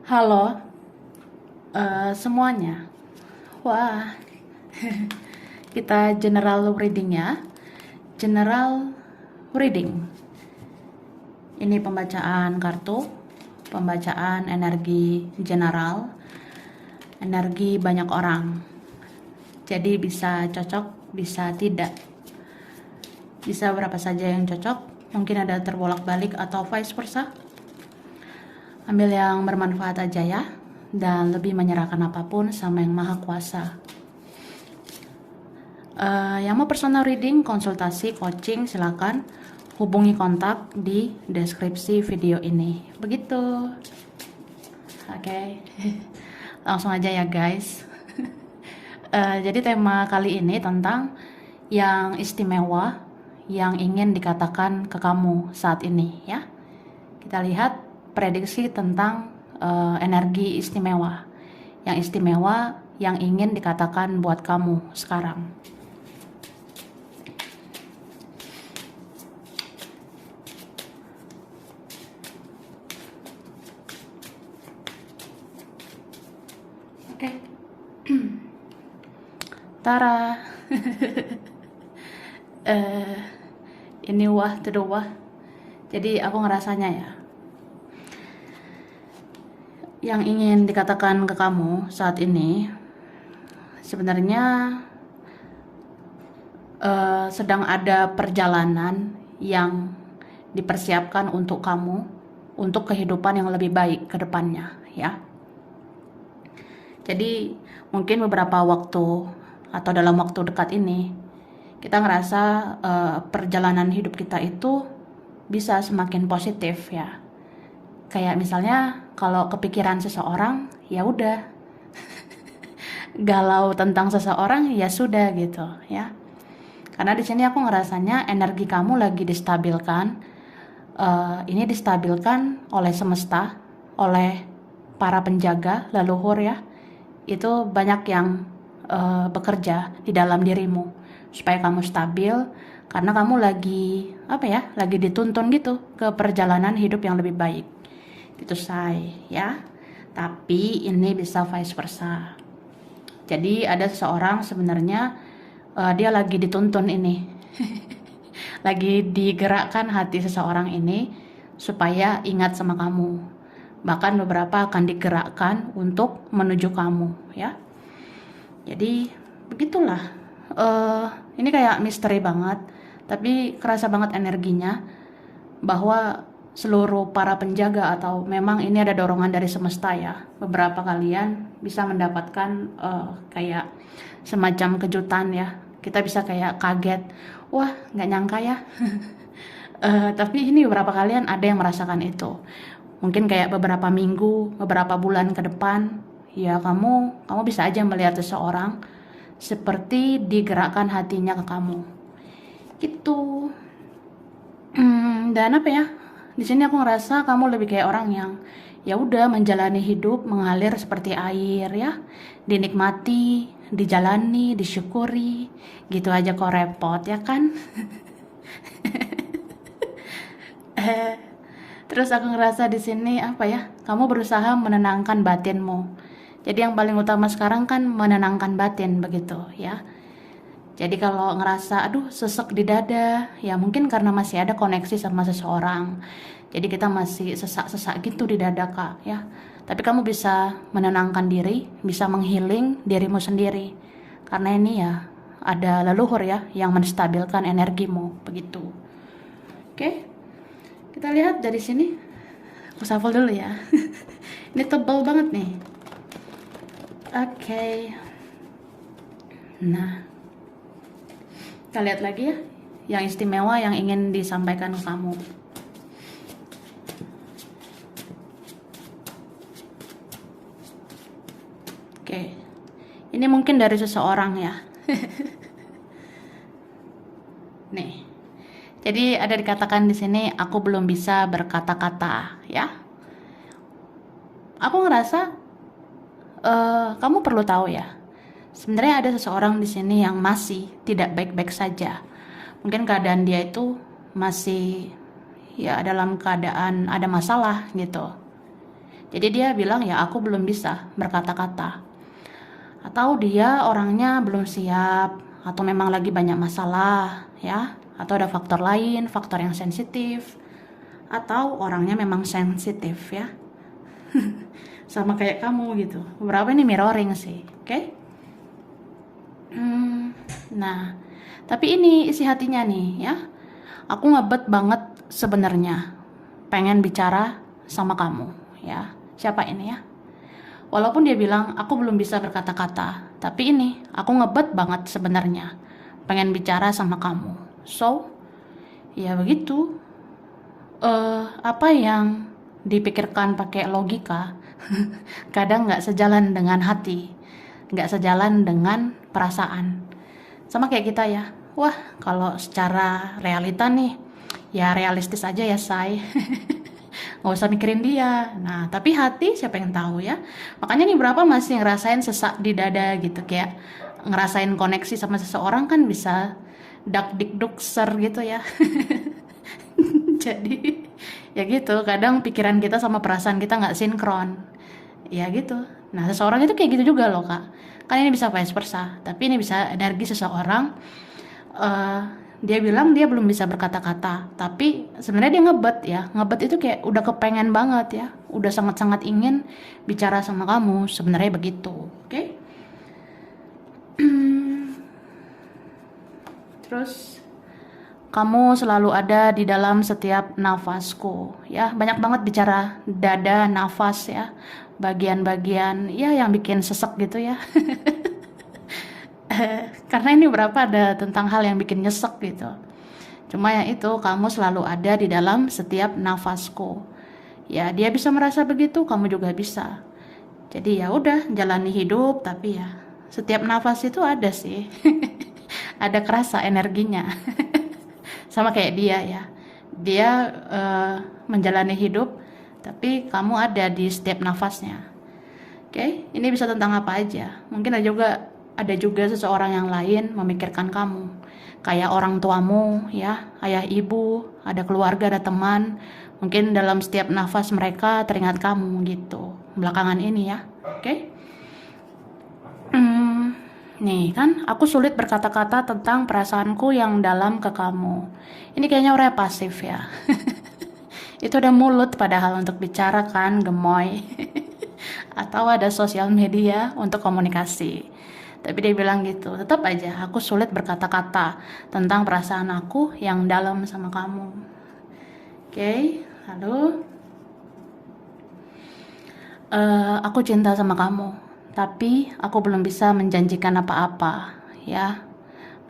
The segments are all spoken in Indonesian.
Halo, semuanya. Wah, kita general reading ya. General reading. Ini pembacaan kartu, pembacaan energi general, energi banyak orang. Jadi bisa cocok, bisa tidak. Bisa berapa saja yang cocok. Mungkin ada terbolak-balik atau vice versa. Ambil yang bermanfaat aja ya, dan lebih menyerahkan apapun sama yang maha kuasa. Yang mau personal reading, konsultasi, coaching, silakan hubungi kontak di deskripsi video ini. Begitu. Oke. Langsung aja ya guys. Jadi tema kali ini tentang yang istimewa yang ingin dikatakan ke kamu saat ini ya. Kita lihat prediksi tentang energi istimewa. Yang istimewa yang ingin dikatakan buat kamu sekarang. Oke. Tara. Ini wah tuh wah. Jadi aku ngerasanya ya, yang ingin dikatakan ke kamu saat ini sebenarnya sedang ada perjalanan yang dipersiapkan untuk kamu, untuk kehidupan yang lebih baik ke depannya ya. Jadi mungkin beberapa waktu atau dalam waktu dekat ini kita ngerasa perjalanan hidup kita itu bisa semakin positif ya. Kayak misalnya kalau kepikiran seseorang, ya udah. Galau tentang seseorang, ya sudah gitu ya. Karena di sini aku ngerasanya energi kamu lagi distabilkan. Ini distabilkan oleh semesta, oleh para penjaga leluhur ya. Itu banyak yang bekerja di dalam dirimu supaya kamu stabil, karena kamu lagi lagi dituntun gitu ke perjalanan hidup yang lebih baik. Itu say ya. Tapi ini bisa vice versa. Jadi ada seseorang sebenarnya dia lagi dituntun ini. Lagi digerakkan hati seseorang ini supaya ingat sama kamu. Bahkan beberapa akan digerakkan untuk menuju kamu ya. Jadi begitulah. Ini kayak misteri banget, tapi kerasa banget energinya bahwa seluruh para penjaga, atau memang ini ada dorongan dari semesta ya. Beberapa kalian bisa mendapatkan kayak semacam kejutan ya. Kita bisa kayak kaget, wah nggak nyangka ya. Tapi ini beberapa kalian ada yang merasakan itu. Mungkin kayak beberapa minggu, beberapa bulan ke depan, ya kamu bisa aja melihat seseorang seperti digerakkan hatinya ke kamu. Gitu. Dan apa ya? Di sini aku ngerasa kamu lebih kayak orang yang ya udah menjalani hidup mengalir seperti air ya, dinikmati, dijalani, disyukuri, gitu aja kok repot ya kan? Terus aku ngerasa di sini apa ya? Kamu berusaha menenangkan batinmu. Jadi yang paling utama sekarang kan menenangkan batin begitu ya. Jadi kalau ngerasa aduh sesek di dada, ya mungkin karena masih ada koneksi sama seseorang. Jadi kita masih sesak-sesak gitu di dada Kak ya. Tapi kamu bisa menenangkan diri, bisa menghealing dirimu sendiri. Karena ini ya ada leluhur ya yang menstabilkan energimu begitu. Oke. Kita lihat dari sini. Aku shuffle dulu ya. Ini tebal banget nih. Oke. Nah, kita lihat lagi ya, yang istimewa yang ingin disampaikan ke kamu. Oke, ini mungkin dari seseorang ya. Nih, jadi ada dikatakan di sini, aku belum bisa berkata-kata ya. Aku ngerasa kamu perlu tahu ya. Sebenarnya ada seseorang di sini yang masih tidak baik-baik saja. Mungkin keadaan dia itu masih ya dalam keadaan ada masalah gitu. Jadi dia bilang ya aku belum bisa berkata-kata. Atau dia orangnya belum siap, atau memang lagi banyak masalah ya, atau ada faktor lain, faktor yang sensitif, atau orangnya memang sensitif ya. Sama kayak kamu gitu. Beberapa ini mirroring sih, oke? Nah, tapi ini isi hatinya nih ya. Aku ngebet banget sebenarnya pengen bicara sama kamu ya. Siapa ini ya? Walaupun dia bilang aku belum bisa berkata-kata, tapi ini aku ngebet banget sebenarnya pengen bicara sama kamu. So, ya begitu. Apa yang dipikirkan pakai logika kadang nggak sejalan dengan hati, nggak sejalan dengan perasaan. Sama kayak kita ya. Wah, kalau secara realita nih, ya realistis aja ya, say. Nggak usah mikirin dia. Nah, tapi hati siapa yang tahu ya. Makanya nih berapa masih ngerasain sesak di dada gitu, kayak ngerasain koneksi sama seseorang kan bisa dak dikduk ser gitu ya. Jadi ya gitu, kadang pikiran kita sama perasaan kita nggak sinkron ya gitu. Nah seseorang itu kayak gitu juga loh kak, kan ini bisa vice versa, tapi ini bisa energi seseorang. eh, dia bilang dia belum bisa berkata-kata, tapi sebenarnya dia ngebet ya. Ngebet itu kayak udah kepengen banget ya, udah sangat-sangat ingin bicara sama kamu, sebenarnya begitu. Oke. Terus kamu selalu ada di dalam setiap nafasku ya. Banyak banget bicara dada, nafas ya, bagian-bagian ya yang bikin sesek gitu ya. Karena ini berapa ada tentang hal yang bikin nyesek gitu. Cuma ya itu, kamu selalu ada di dalam setiap nafasku ya. Dia bisa merasa begitu, kamu juga bisa. Jadi ya udah, jalani hidup, tapi ya setiap nafas itu ada sih. Ada kerasa energinya. Sama kayak dia ya, dia menjalani hidup tapi kamu ada di setiap nafasnya. Oke, ini bisa tentang apa aja. Mungkin ada juga seseorang yang lain memikirkan kamu, kayak orang tuamu ya, ayah ibu, ada keluarga, ada teman. Mungkin dalam setiap nafas mereka teringat kamu gitu belakangan ini ya. Oke. Nih kan, aku sulit berkata-kata tentang perasaanku yang dalam ke kamu. Ini kayaknya orangnya pasif ya. Itu ada mulut padahal untuk bicara kan, gemoy. Atau ada sosial media untuk komunikasi. Tapi dia bilang gitu, tetap aja aku sulit berkata-kata tentang perasaan aku yang dalam sama kamu. Oke, lalu aku cinta sama kamu, tapi aku belum bisa menjanjikan apa-apa ya.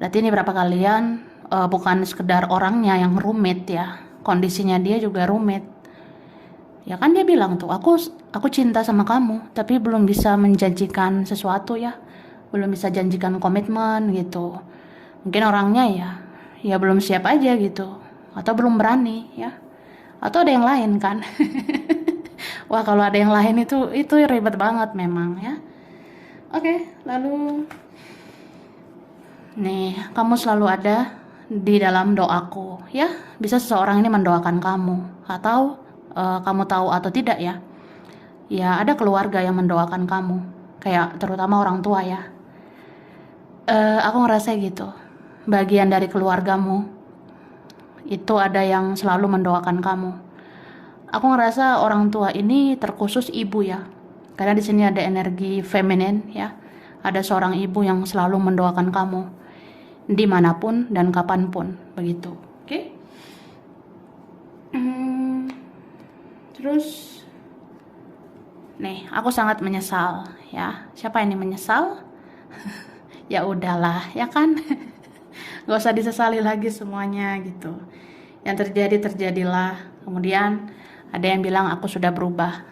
Berarti ini berapa kalian bukan sekedar orangnya yang rumit ya, kondisinya dia juga rumit ya. Kan dia bilang tuh, aku cinta sama kamu tapi belum bisa menjanjikan sesuatu ya, belum bisa janjikan komitmen gitu. Mungkin orangnya ya belum siap aja gitu, atau belum berani ya, atau ada yang lain kan. Wah, kalau ada yang lain itu ribet banget memang ya. Oke, lalu nih, kamu selalu ada di dalam doaku ya. Bisa seseorang ini mendoakan kamu, atau kamu tahu atau tidak ya. Ya, ada keluarga yang mendoakan kamu, kayak terutama orang tua ya. Aku ngerasa gitu. Bagian dari keluargamu itu ada yang selalu mendoakan kamu. Aku ngerasa orang tua ini terkhusus ibu ya, karena di sini ada energi feminin ya. Ada seorang ibu yang selalu mendoakan kamu dimanapun dan kapanpun, begitu. Oke? Terus, nih, aku sangat menyesal ya. Siapa ini menyesal? Ya udahlah, ya kan? Gak usah disesali lagi semuanya gitu. Yang terjadi terjadilah. Kemudian ada yang bilang aku sudah berubah.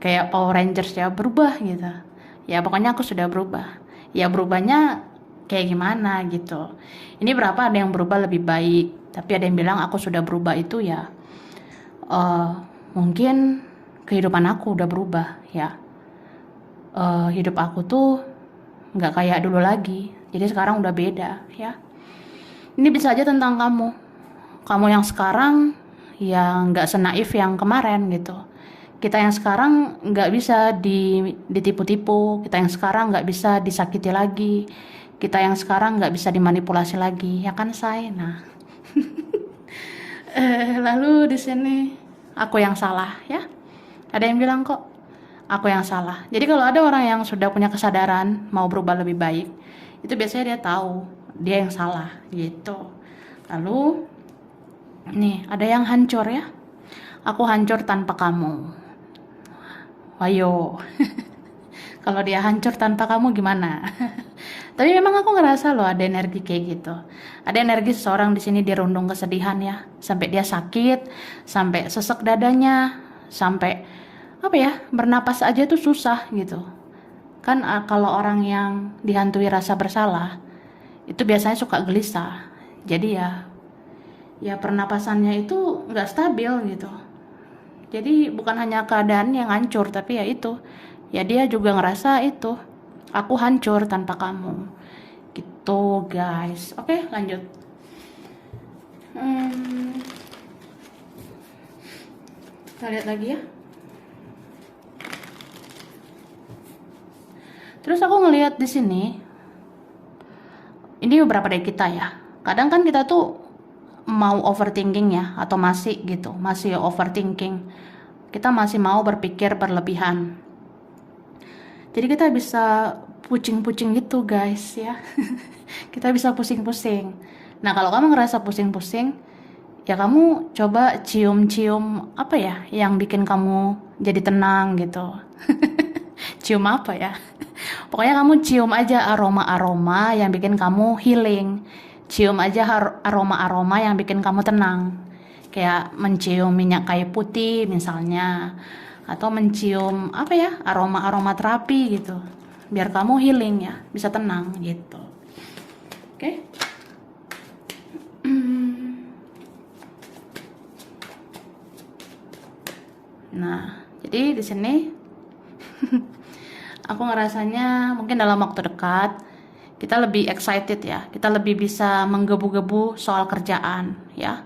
Kayak Power Rangers ya, berubah gitu. Ya pokoknya aku sudah berubah. Ya berubahnya kayak gimana gitu. Ini berapa ada yang berubah lebih baik, tapi ada yang bilang aku sudah berubah itu ya mungkin kehidupan aku udah berubah ya. Hidup aku tuh nggak kayak dulu lagi, jadi sekarang udah beda ya. Ini bisa aja tentang kamu yang sekarang ya nggak senaif yang kemarin gitu. Kita yang sekarang nggak bisa ditipu-tipu, kita yang sekarang nggak bisa disakiti lagi, kita yang sekarang nggak bisa dimanipulasi lagi, ya kan say? Nah, lalu di sini aku yang salah ya. Ada yang bilang kok aku yang salah. Jadi kalau ada orang yang sudah punya kesadaran mau berubah lebih baik, itu biasanya dia tahu dia yang salah gitu. Lalu nih ada yang hancur ya. Aku hancur tanpa kamu. Ayo. Kalau dia hancur tanpa kamu gimana? Tapi memang aku ngerasa loh ada energi kayak gitu. Ada energi seseorang di sini dirundung kesedihan ya, sampai dia sakit, sampai sesek dadanya, sampai apa ya, bernapas aja tuh susah gitu. Kan kalau orang yang dihantui rasa bersalah, itu biasanya suka gelisah. Jadi ya pernapasannya itu nggak stabil gitu. Jadi bukan hanya keadaan yang hancur, tapi ya itu, ya dia juga ngerasa itu, aku hancur tanpa kamu gitu guys. Oke lanjut. Kita lihat lagi ya. Terus aku ngelihat di sini, ini beberapa dari kita ya, kadang kan kita tuh mau overthinking ya, atau masih gitu, masih overthinking, kita masih mau berpikir berlebihan. Jadi kita bisa pucing-pucing gitu guys ya. Kita bisa pusing-pusing. Nah kalau kamu ngerasa pusing-pusing, ya kamu coba cium-cium apa ya yang bikin kamu jadi tenang gitu. Cium apa ya? Pokoknya kamu cium aja aroma-aroma yang bikin kamu healing. Cium aja aroma-aroma yang bikin kamu tenang. Kayak mencium minyak kayu putih misalnya, atau mencium apa ya, aroma-aroma terapi gitu. Biar kamu healing ya, bisa tenang gitu. Oke. Nah, jadi di sini aku ngerasanya mungkin dalam waktu dekat kita lebih excited ya, kita lebih bisa menggebu-gebu soal kerjaan ya.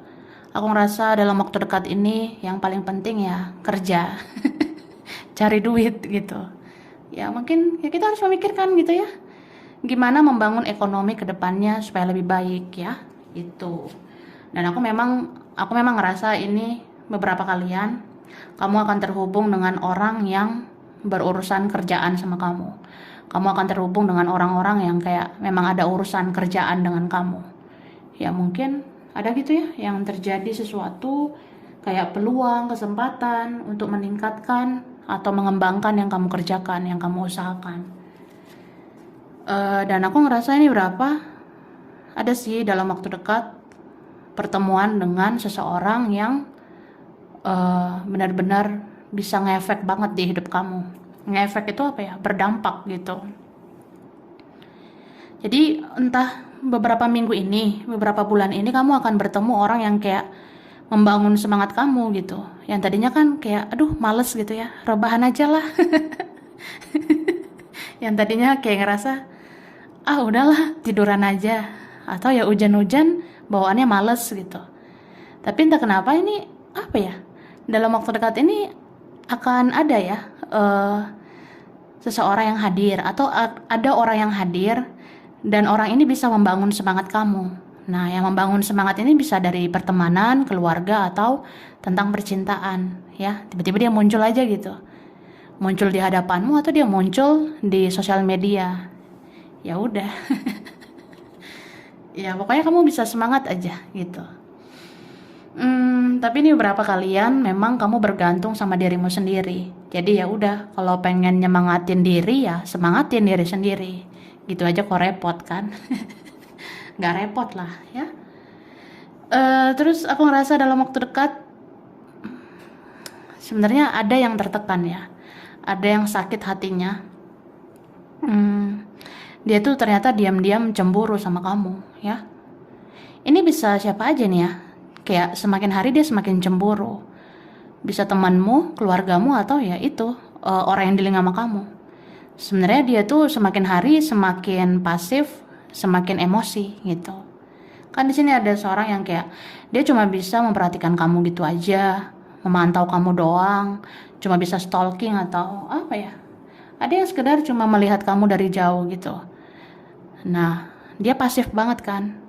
Aku ngerasa dalam waktu dekat ini yang paling penting ya kerja, cari duit gitu. Ya mungkin ya kita harus memikirkan gitu ya, gimana membangun ekonomi ke depannya supaya lebih baik ya, itu. Dan aku memang ngerasa ini beberapa kalian, kamu akan terhubung dengan orang yang berurusan kerjaan sama kamu. Kamu akan terhubung dengan orang-orang yang kayak memang ada urusan kerjaan dengan kamu. Ya mungkin ada gitu ya, yang terjadi sesuatu kayak peluang, kesempatan untuk meningkatkan atau mengembangkan yang kamu kerjakan, yang kamu usahakan. Dan aku ngerasa ini ada sih dalam waktu dekat pertemuan dengan seseorang yang benar-benar bisa ngefek banget di hidup kamu. Ngefek itu apa ya? Berdampak gitu. Jadi entah beberapa minggu ini, beberapa bulan ini kamu akan bertemu orang yang kayak membangun semangat kamu gitu. Yang tadinya kan kayak aduh males gitu ya, rebahan aja lah. Yang tadinya kayak ngerasa udahlah tiduran aja, atau ya hujan-hujan bawaannya males gitu. Tapi entah kenapa ini apa ya, dalam waktu dekat ini akan ada ya seseorang yang hadir, atau ada orang yang hadir, dan orang ini bisa membangun semangat kamu. Nah yang membangun semangat ini bisa dari pertemanan, keluarga, atau tentang percintaan ya. Tiba-tiba dia muncul aja gitu, muncul di hadapanmu, atau dia muncul di sosial media. Ya udah. Ya pokoknya kamu bisa semangat aja gitu. Tapi ini beberapa kalian memang kamu bergantung sama dirimu sendiri. Jadi ya udah, kalau pengen nyemangatin diri ya semangatin diri sendiri. Gitu aja kok repot kan? Nggak repot lah ya. Terus aku ngerasa dalam waktu dekat sebenarnya ada yang tertekan ya, ada yang sakit hatinya. Dia tuh ternyata diam-diam cemburu sama kamu ya. Ini bisa siapa aja nih ya, kayak semakin hari dia semakin cemburu. Bisa temanmu, keluargamu, atau ya itu orang yang dealing sama kamu. Sebenarnya dia tuh semakin hari semakin pasif, semakin emosi gitu. Kan di sini ada seorang yang kayak dia cuma bisa memperhatikan kamu gitu aja, memantau kamu doang, cuma bisa stalking atau apa ya. Ada yang sekedar cuma melihat kamu dari jauh gitu. Nah, dia pasif banget kan.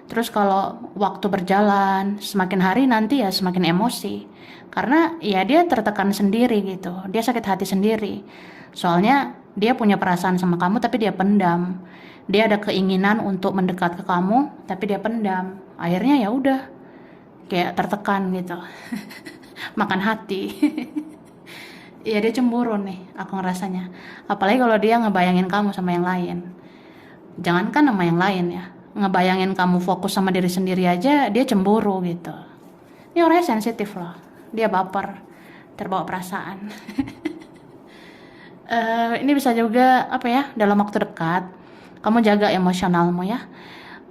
Terus kalau waktu berjalan, semakin hari nanti ya semakin emosi. Karena ya dia tertekan sendiri gitu. Dia sakit hati sendiri. Soalnya dia punya perasaan sama kamu tapi dia pendam. Dia ada keinginan untuk mendekat ke kamu tapi dia pendam. Akhirnya ya udah kayak tertekan gitu. Makan hati. Iya dia cemburu nih, aku ngerasanya. Apalagi kalau dia ngebayangin kamu sama yang lain. Jangankan sama yang lain ya, ngebayangin kamu fokus sama diri sendiri aja dia cemburu gitu. Ini orangnya sensitif loh, dia baper, terbawa perasaan. Ini bisa juga apa ya, dalam waktu dekat kamu jaga emosionalmu ya.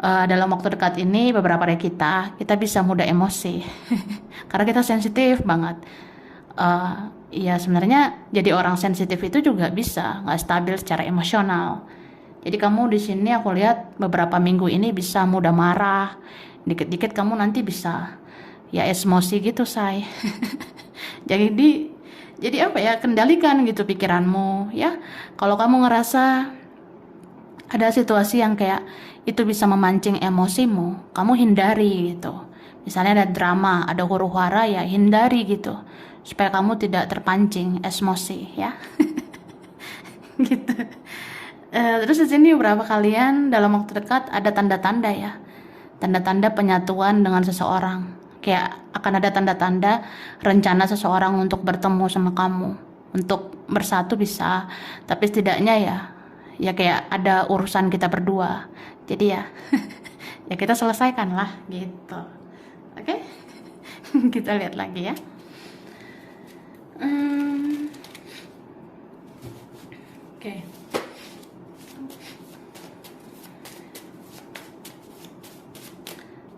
Dalam waktu dekat ini beberapa dari kita bisa mudah emosi karena kita sensitif banget. Ya sebenarnya jadi orang sensitif itu juga bisa nggak stabil secara emosional. Jadi kamu di sini aku lihat beberapa minggu ini bisa mudah marah, dikit-dikit kamu nanti bisa ya emosi gitu say. Jadi apa ya, kendalikan gitu pikiranmu ya. Kalau kamu ngerasa ada situasi yang kayak itu bisa memancing emosimu, kamu hindari gitu. Misalnya ada drama, ada huru-hara ya hindari gitu. Supaya kamu tidak terpancing emosi ya. Gitu. Terus di sini beberapa kalian dalam waktu dekat ada tanda-tanda ya. Tanda-tanda penyatuan dengan seseorang. Kayak akan ada tanda-tanda rencana seseorang untuk bertemu sama kamu. Untuk bersatu bisa, tapi setidaknya ya kayak ada urusan kita berdua. Jadi ya ya kita selesaikan lah gitu. Oke? Kita lihat lagi ya. Oke.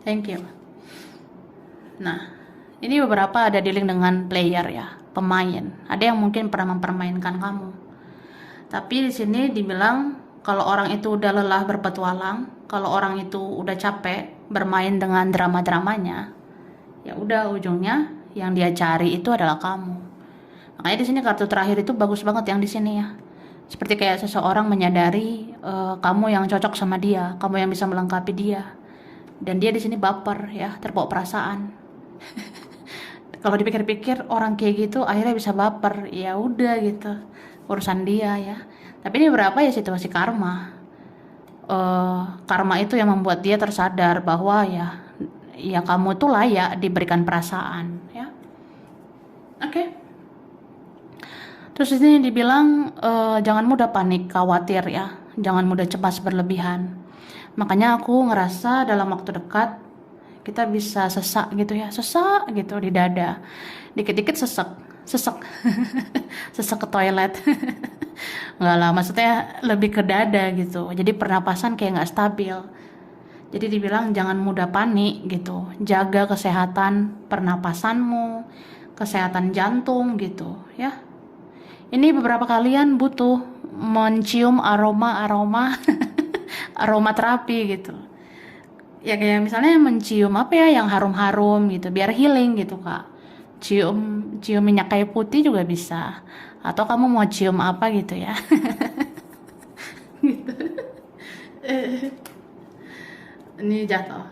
Thank you. Nah, ini beberapa ada dealing dengan player ya, pemain. Ada yang mungkin pernah mempermainkan kamu. Tapi di sini dibilang kalau orang itu udah lelah berpetualang, kalau orang itu udah capek bermain dengan drama-dramanya, ya udah ujungnya yang dia cari itu adalah kamu. Makanya di sini kartu terakhir itu bagus banget yang di sini ya. Seperti kayak seseorang menyadari kamu yang cocok sama dia, kamu yang bisa melengkapi dia. Dan dia di sini baper ya, terbawa perasaan. Kalau dipikir-pikir orang kayak gitu akhirnya bisa baper, ya udah gitu. Urusan dia ya. Tapi ini berapa ya situasi karma. Karma itu yang membuat dia tersadar bahwa ya kamu tuh layak diberikan perasaan ya. Oke. Terus di sini dibilang jangan mudah panik, khawatir ya. Jangan mudah cemas berlebihan. Makanya aku ngerasa dalam waktu dekat kita bisa sesak gitu ya, sesak gitu di dada. Dikit-dikit sesek. Sesek ke toilet. Enggak lah, maksudnya lebih ke dada gitu. Jadi pernapasan kayak nggak stabil. Jadi dibilang jangan mudah panik gitu. Jaga kesehatan pernapasanmu, kesehatan jantung gitu ya. Ini beberapa kalian butuh mencium aroma aromaterapi gitu. Ya kayak misalnya mencium apa ya yang harum-harum gitu biar healing gitu Kak. Cium minyak kayu putih juga bisa. Atau kamu mau cium apa gitu ya. Gitu. Ini jatuh.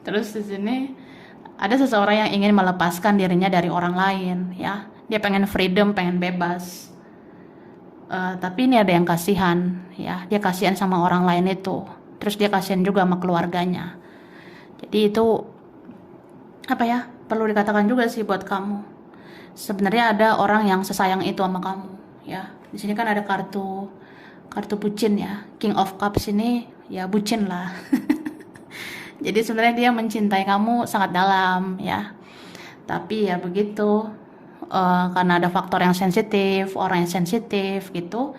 Terus di sini ada seseorang yang ingin melepaskan dirinya dari orang lain ya. Dia pengen freedom, pengen bebas. Tapi ini ada yang kasihan ya, dia kasihan sama orang lain itu, terus dia kasihan juga sama keluarganya. Jadi itu apa ya, perlu dikatakan juga sih buat kamu. Sebenarnya ada orang yang sesayang itu sama kamu ya. Di sini kan ada kartu bucin ya, King of Cups ini ya bucin lah. Jadi sebenarnya dia mencintai kamu sangat dalam ya. Tapi ya begitu. Karena ada faktor yang sensitif, orang yang sensitif gitu,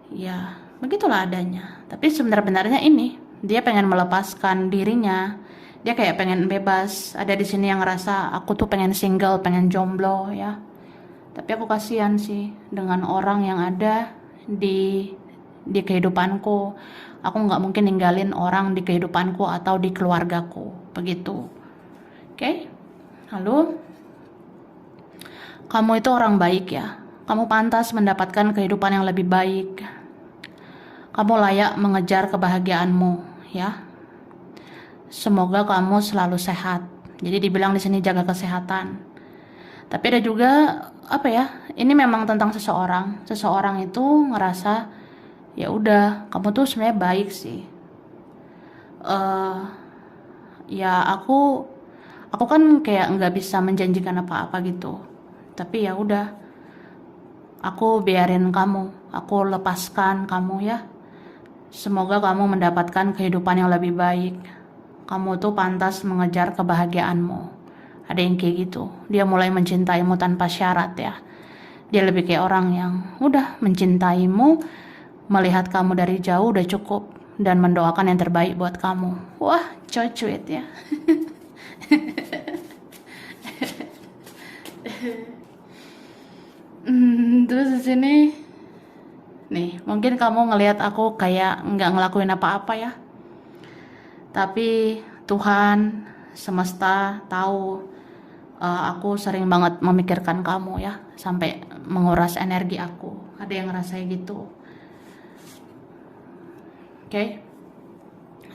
ya begitulah adanya. Tapi sebenarnya ini dia pengen melepaskan dirinya, dia kayak pengen bebas. Ada di sini yang ngerasa aku tuh pengen single, pengen jomblo ya. Tapi aku kasihan sih dengan orang yang ada di kehidupanku. Aku nggak mungkin ninggalin orang di kehidupanku atau di keluargaku, begitu. Oke? Lalu Kamu itu orang baik ya. Kamu pantas mendapatkan kehidupan yang lebih baik. Kamu layak mengejar kebahagiaanmu, ya. Semoga kamu selalu sehat. Jadi dibilang di sini jaga kesehatan. Tapi ada juga apa ya? Ini memang tentang seseorang. Seseorang itu ngerasa ya udah, kamu tuh sebenarnya baik sih. eh Ya aku kan kayak nggak bisa menjanjikan apa-apa gitu. Tapi ya udah, aku biarin kamu, aku lepaskan kamu ya. Semoga kamu mendapatkan kehidupan yang lebih baik. Kamu tuh pantas mengejar kebahagiaanmu. Ada yang kayak gitu. Dia mulai mencintaimu tanpa syarat ya. Dia lebih kayak orang yang udah mencintaimu, melihat kamu dari jauh udah cukup, dan mendoakan yang terbaik buat kamu. Wah, cuit ya. Terus di sini nih, mungkin kamu ngelihat aku kayak nggak ngelakuin apa-apa ya. Tapi Tuhan semesta tahu, aku sering banget memikirkan kamu ya, sampai menguras energi aku. Ada yang ngerasain gitu. Oke.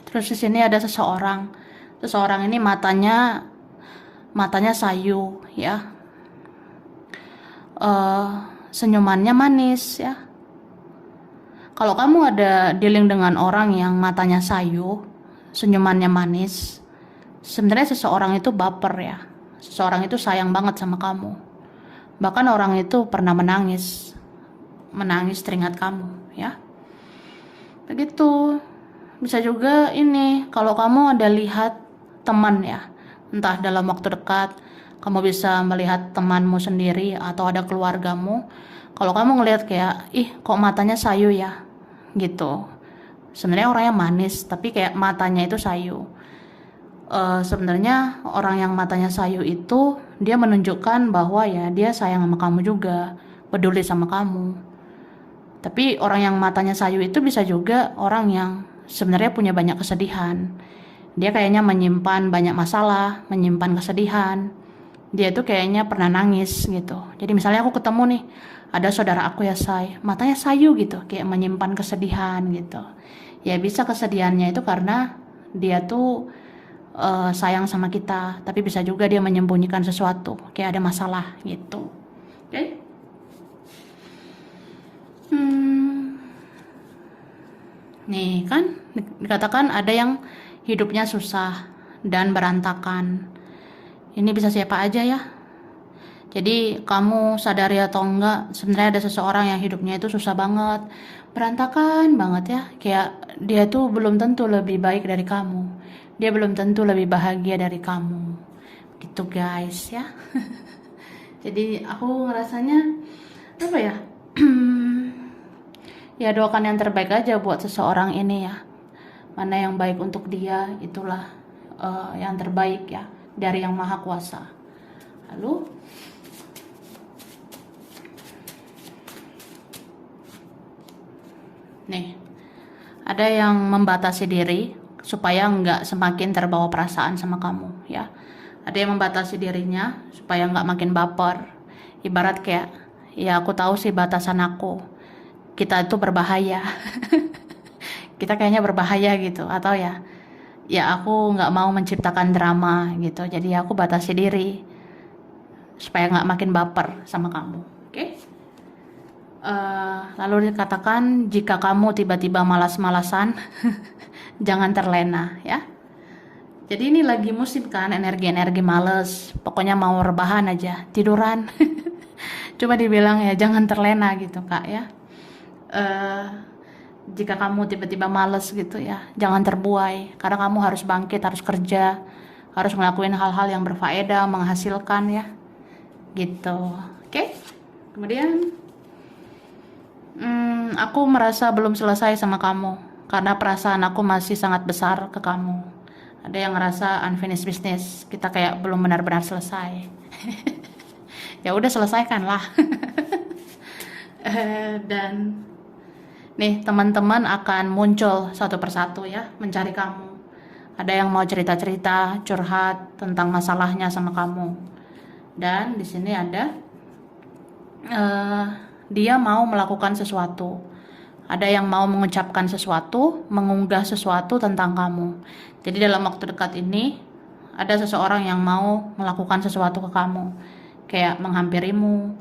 Terus di sini ada seseorang. Seseorang ini matanya sayu ya. Senyumannya manis ya. Kalau kamu ada dealing dengan orang yang matanya sayu, senyumannya manis, sebenarnya seseorang itu baper ya. Seseorang itu sayang banget sama kamu. Bahkan orang itu pernah menangis teringat kamu ya. Begitu. Bisa juga ini, kalau kamu ada lihat teman ya, entah dalam waktu dekat, kamu bisa melihat temanmu sendiri atau ada keluargamu. Kalau kamu ngelihat kayak, ih kok matanya sayu ya, gitu. Sebenarnya orangnya manis, tapi kayak matanya itu sayu. Sebenarnya orang yang matanya sayu itu dia menunjukkan bahwa ya dia sayang sama kamu juga, peduli sama kamu. Tapi orang yang matanya sayu itu bisa juga orang yang sebenarnya punya banyak kesedihan. Dia kayaknya menyimpan banyak masalah, menyimpan kesedihan. Dia tuh kayaknya pernah nangis gitu. Jadi misalnya aku ketemu nih, ada saudara aku ya matanya sayu gitu, kayak menyimpan kesedihan gitu. Ya bisa kesedihannya itu karena dia tuh sayang sama kita, tapi bisa juga dia menyembunyikan sesuatu, kayak ada masalah gitu. Oke? Nih kan dikatakan ada yang hidupnya susah dan berantakan. Ini bisa siapa aja ya. Jadi kamu sadari atau enggak, sebenarnya ada seseorang yang hidupnya itu susah banget, berantakan banget ya. Kayak dia tuh belum tentu lebih baik dari kamu. Dia belum tentu lebih bahagia dari kamu. Gitu guys ya. Jadi aku ngerasanya apa ya? Ya doakan yang terbaik aja buat seseorang ini ya. Mana yang baik untuk dia, itulah yang terbaik ya dari Yang Maha Kuasa. Lalu nih, ada yang membatasi diri supaya nggak semakin terbawa perasaan sama kamu ya. Ada yang membatasi dirinya supaya nggak makin baper. Ibarat kayak, ya aku tahu sih batasan aku. Kita itu berbahaya. Kita kayaknya berbahaya gitu. Atau ya aku nggak mau menciptakan drama gitu. Jadi aku batasi diri supaya nggak makin baper sama kamu. Oke? Lalu dikatakan jika kamu tiba-tiba malas-malasan, jangan terlena ya. Jadi ini lagi musim kan, energi-energi males, pokoknya mau rebahan aja, tiduran. Coba dibilang ya jangan terlena gitu kak ya. Jika kamu tiba-tiba males gitu ya, jangan terbuai, karena kamu harus bangkit, harus kerja, harus ngelakuin hal-hal yang berfaedah, menghasilkan ya, gitu. Oke? Kemudian aku merasa belum selesai sama kamu, karena perasaan aku masih sangat besar ke kamu. Ada yang ngerasa unfinished business, kita kayak belum benar-benar selesai. Ya udah selesaikan lah. Dan nih teman-teman akan muncul satu persatu ya, mencari kamu. Ada yang mau cerita-cerita, curhat tentang masalahnya sama kamu. Dan di sini ada eh, dia mau melakukan sesuatu. Ada yang mau mengucapkan sesuatu, mengunggah sesuatu tentang kamu. Jadi dalam waktu dekat ini ada seseorang yang mau melakukan sesuatu ke kamu, kayak menghampirimu.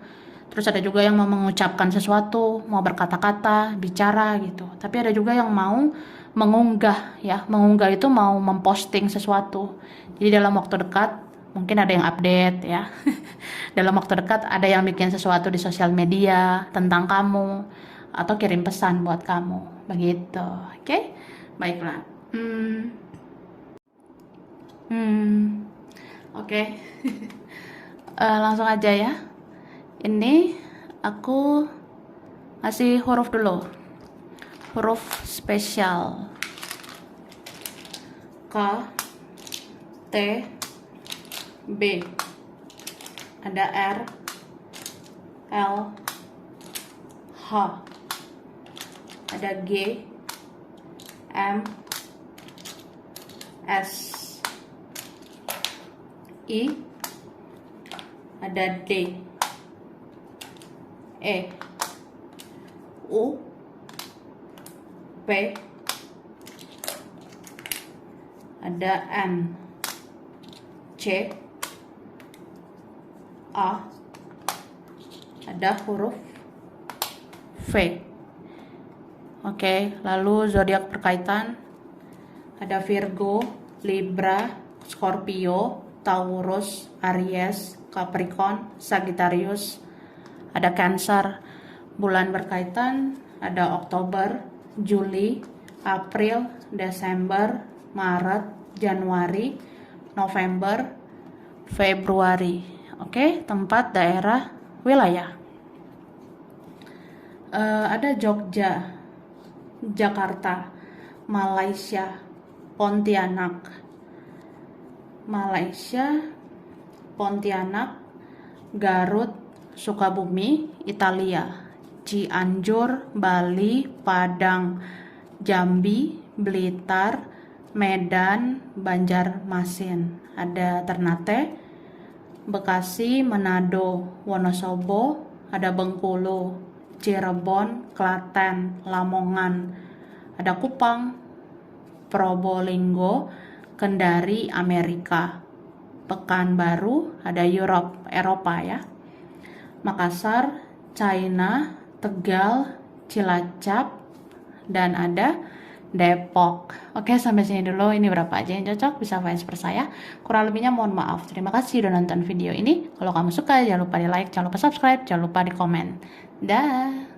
Terus ada juga yang mau mengucapkan sesuatu, mau berkata-kata, bicara gitu. Tapi ada juga yang mau mengunggah ya. Mengunggah itu mau memposting sesuatu. Jadi dalam waktu dekat mungkin ada yang update ya. Dalam waktu dekat ada yang bikin sesuatu di sosial media tentang kamu atau kirim pesan buat kamu. Begitu. Oke? Baiklah. Oke. Langsung aja ya. Ini aku ngasih huruf dulu. Huruf spesial. K, T, B. Ada R, L, H. Ada G, M, S, I. Ada D, E, U, P. Ada N, C, A. Ada huruf V. Oke, lalu zodiak berkaitan ada Virgo, Libra, Scorpio, Taurus, Aries, Capricorn, Sagittarius. Ada Cancer. Bulan berkaitan ada Oktober, Juli, April, Desember, Maret, Januari, November, Februari. Oke, tempat, daerah, wilayah. Ada Jogja, Jakarta, Malaysia, Pontianak, Garut, Sukabumi, Italia, Cianjur, Bali, Padang, Jambi, Blitar, Medan, Banjarmasin. Ada Ternate, Bekasi, Manado, Wonosobo, ada Bengkulu, Cirebon, Klaten, Lamongan, ada Kupang, Probolinggo, Kendari, Amerika, Pekanbaru, ada Eropa ya, Makassar, China, Tegal, Cilacap, dan ada Depok. Oke, sampai sini dulu. Ini berapa aja yang cocok, bisa transfer saya. Kurang lebihnya mohon maaf. Terima kasih udah nonton video ini. Kalau kamu suka, jangan lupa di like, jangan lupa subscribe, jangan lupa di komen. Dah.